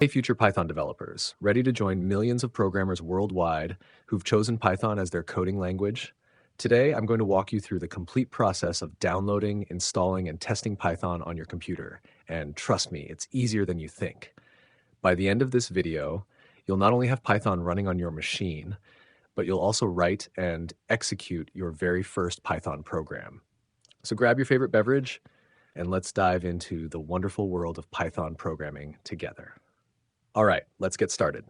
Hey, future Python developers, ready to join millions of programmers worldwide who've chosen Python as their coding language? Today, I'm going to walk you through the complete process of downloading, installing, and testing Python on your computer. And trust me, it's easier than you think. By the end of this video, you'll not only have Python running on your machine, but you'll also write and execute your very first Python program. So grab your favorite beverage, and let's dive into the wonderful world of Python programming together. All right, let's get started.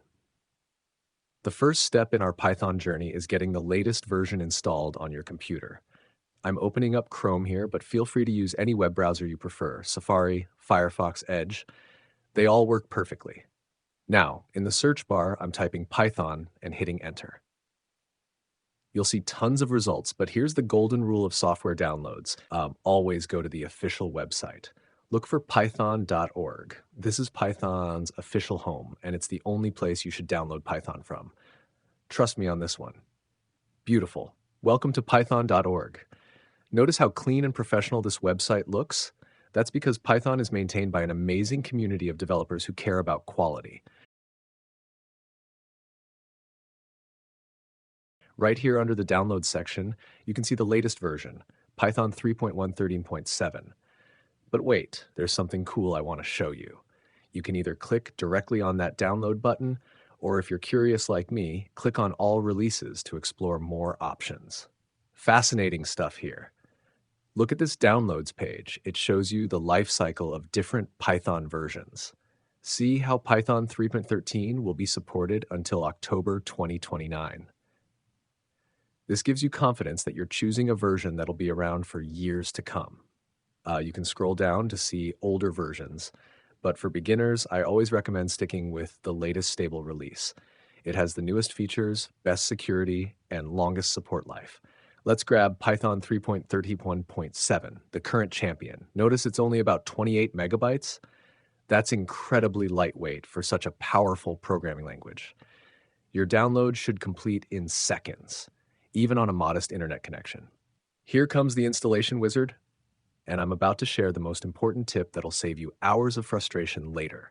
The first step in our Python journey is getting the latest version installed on your computer. I'm opening up Chrome here, but feel free to use any web browser you prefer, Safari, Firefox, Edge. They all work perfectly. Now, in the search bar, I'm typing Python and hitting enter. You'll see tons of results, but here's the golden rule of software downloads. Always go to the official website. Look for python.org. This is Python's official home, and it's the only place you should download Python from. Trust me on this one. Beautiful. Welcome to python.org. Notice how clean and professional this website looks? That's because Python is maintained by an amazing community of developers who care about quality. Right here under the download section, you can see the latest version, Python 3.1.13.7. But wait, there's something cool I want to show you. You can either click directly on that download button, or if you're curious like me, click on all releases to explore more options. Fascinating stuff here. Look at this downloads page. It shows you the life cycle of different Python versions. See how Python 3.13 will be supported until October 2029. This gives you confidence that you're choosing a version that'll be around for years to come. You can scroll down to see older versions, but for beginners, I always recommend sticking with the latest stable release. It has the newest features, best security, and longest support life. Let's grab Python 3.31.7, the current champion. Notice it's only about 28 megabytes. That's incredibly lightweight for such a powerful programming language. Your download should complete in seconds, even on a modest internet connection. Here comes the installation wizard, and I'm about to share the most important tip that'll save you hours of frustration later.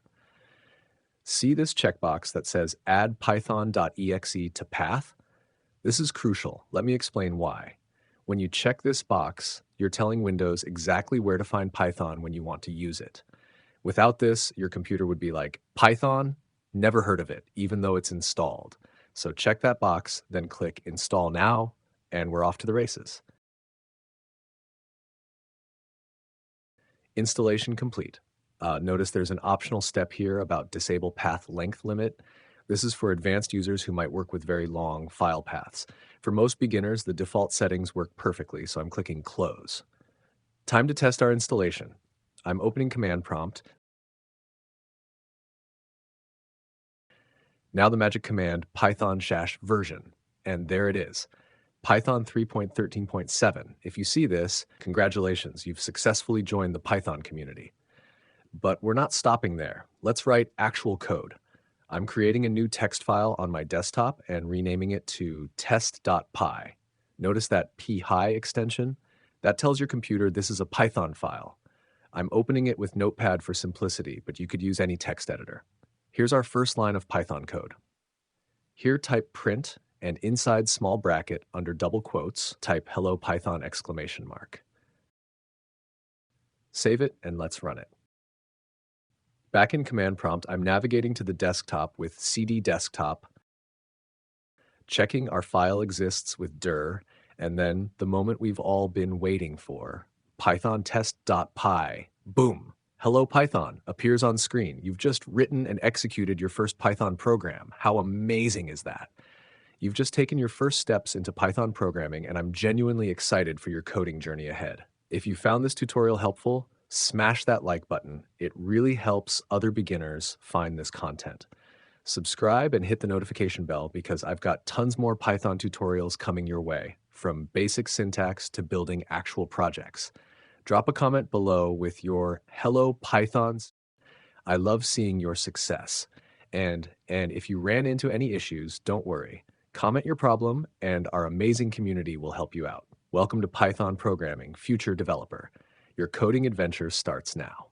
See this checkbox that says Add Python.exe to path? This is crucial. Let me explain why. When you check this box, you're telling Windows exactly where to find Python when you want to use it. Without this, your computer would be like, Python? Never heard of it, even though it's installed. So check that box, then click Install Now, and we're off to the races. Installation complete. Notice there's an optional step here about disable path length limit. This is for advanced users who might work with very long file paths. For most beginners, the default settings work perfectly, so I'm clicking Close. Time to test our installation. I'm opening Command Prompt. Now the magic command python-version, and there it is. Python 3.13.7. If you see this, congratulations, you've successfully joined the Python community. But we're not stopping there. Let's write actual code. I'm creating a new text file on my desktop and renaming it to test.py. Notice that py extension? That tells your computer this is a Python file. I'm opening it with Notepad for simplicity, but you could use any text editor. Here's our first line of Python code. Here type print, and inside small bracket under double quotes, type hello Python ! Save it and let's run it. Back in command prompt, I'm navigating to the desktop with cd desktop, checking our file exists with dir, and then the moment we've all been waiting for, python test.py. Boom! Hello Python appears on screen. You've just written and executed your first Python program. How amazing is that? You've just taken your first steps into Python programming, and I'm genuinely excited for your coding journey ahead. If you found this tutorial helpful, smash that like button. It really helps other beginners find this content. Subscribe and hit the notification bell because I've got tons more Python tutorials coming your way, from basic syntax to building actual projects. Drop a comment below with your hello Pythons. I love seeing your success. And if you ran into any issues, don't worry. Comment your problem, and our amazing community will help you out. Welcome to Python Programming, Future Developer. Your coding adventure starts now.